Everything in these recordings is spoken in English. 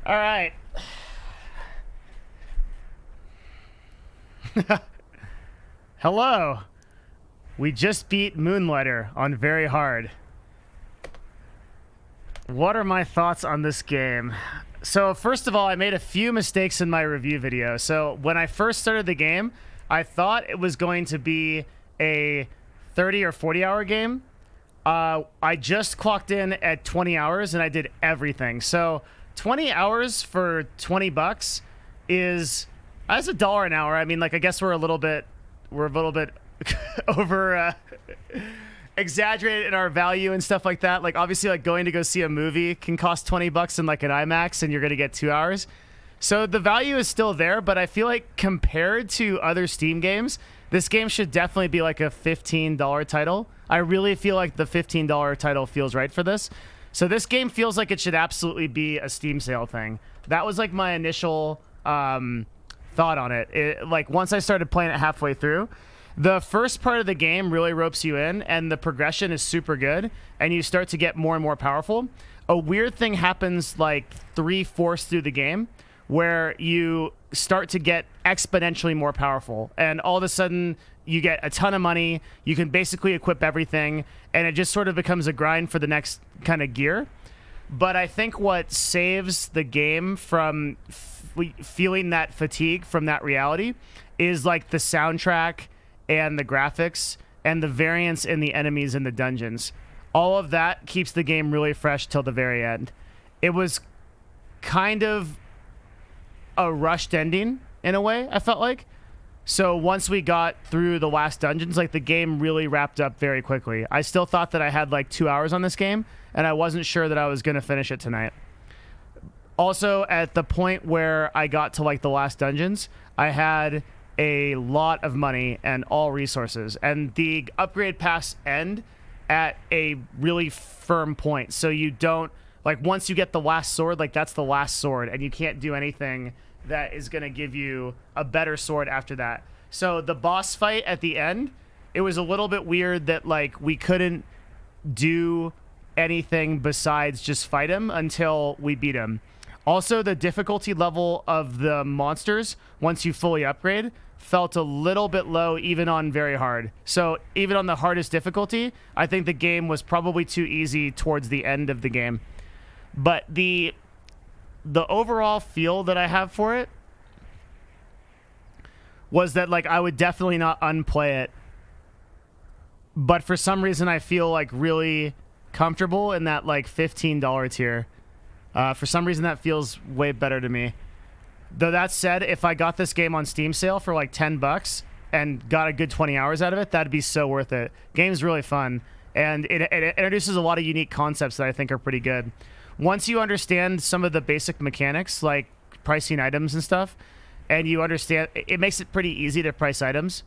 All right. Hello. We just beat Moonlighter on very hard. What are my thoughts on this game? So first of all, I made a few mistakes in my review video. So when I first started the game, I thought it was going to be a 30 or 40 hour game. I just clocked in at 20 hours and I did everything. So 20 hours for 20 bucks is, that's $1 an hour. I mean, like, I guess we're a little bit over exaggerated in our value and stuff like that. Like, obviously, like, going to go see a movie can cost 20 bucks in like an IMAX and you're going to get 2 hours. So the value is still there, but I feel like compared to other Steam games, this game should definitely be like a $15 title. I really feel like the $15 title feels right for this. So this game feels like it should absolutely be a Steam sale thing. That was like my initial thought on it. Like, once I started playing it halfway through, the first part of the game really ropes you in and the progression is super good and you start to get more and more powerful. A weird thing happens like 3/4 through the game where you start to get exponentially more powerful and all of a sudden you get a ton of money, you can basically equip everything, and it just sort of becomes a grind for the next kind of gear. But I think what saves the game from feeling that fatigue from that reality is like the soundtrack and the graphics and the variance in the enemies in the dungeons. All of that keeps the game really fresh till the very end. It was kind of a rushed ending in a way, I felt like. So once we got through the last dungeons, like, the game really wrapped up very quickly. I still thought that I had like 2 hours on this game and I wasn't sure that I was going to finish it tonight. Also, at the point where I got to like the last dungeons, I had a lot of money and all resources, and the upgrade paths end at a really firm point. So you don't, like, once you get the last sword, like, that's the last sword and you can't do anything that is going to give you a better sword after that. So the boss fight at the end, it was a little bit weird that like we couldn't do anything besides just fight him until we beat him. Also, the difficulty level of the monsters, once you fully upgrade, felt a little bit low even on very hard. So even on the hardest difficulty, I think the game was probably too easy towards the end of the game. But the overall feel that I have for it was that, like, I would definitely not unplay it. But for some reason, I feel like really comfortable in that like $15 tier. For some reason, that feels way better to me. Though that said, if I got this game on Steam sale for like 10 bucks and got a good 20 hours out of it, that'd be so worth it. Game's really fun, and it introduces a lot of unique concepts that I think are pretty good. Once you understand some of the basic mechanics, like pricing items and stuff, and you understand, it makes it pretty easy to price items.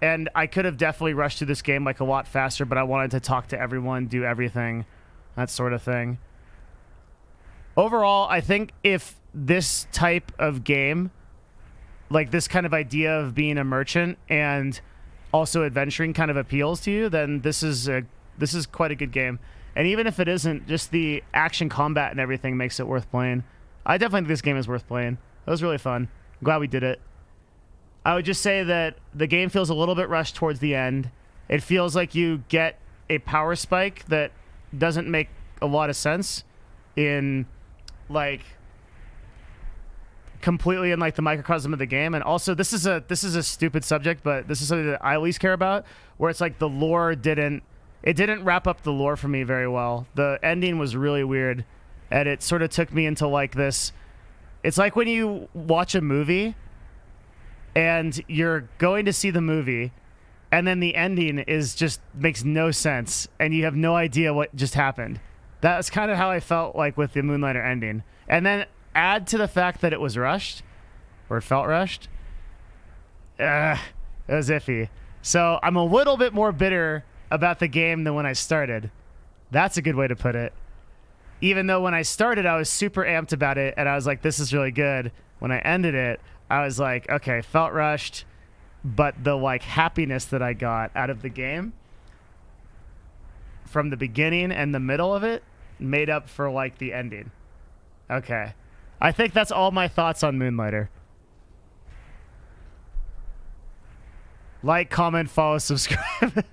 And I could have definitely rushed through this game like a lot faster, but I wanted to talk to everyone, do everything, that sort of thing. Overall, I think if this type of game, like this kind of idea of being a merchant and also adventuring, kind of appeals to you, then this is quite a good game. And even if it isn't, just the action combat and everything makes it worth playing. I definitely think this game is worth playing. It was really fun. I'm glad we did it. I would just say that the game feels a little bit rushed towards the end. It feels like you get a power spike that doesn't make a lot of sense in, like, completely in like the microcosm of the game. And also, this is a stupid subject, but this is something that I at least care about, where it's like the lore didn't wrap up the lore for me very well. The ending was really weird, and it sort of took me into like this. It's like when you watch a movie and you're going to see the movie and then the ending is just makes no sense and you have no idea what just happened. That's kind of how I felt like with the Moonlighter ending. And then add to the fact that it was rushed, or it felt rushed. It was iffy. So I'm a little bit more bitter about the game than when I started. That's a good way to put it. Even though when I started, I was super amped about it, and I was like, this is really good. When I ended it, I was like, okay, felt rushed, but the like happiness that I got out of the game from the beginning and the middle of it made up for like the ending. Okay. I think that's all my thoughts on Moonlighter. Like, comment, follow, subscribe.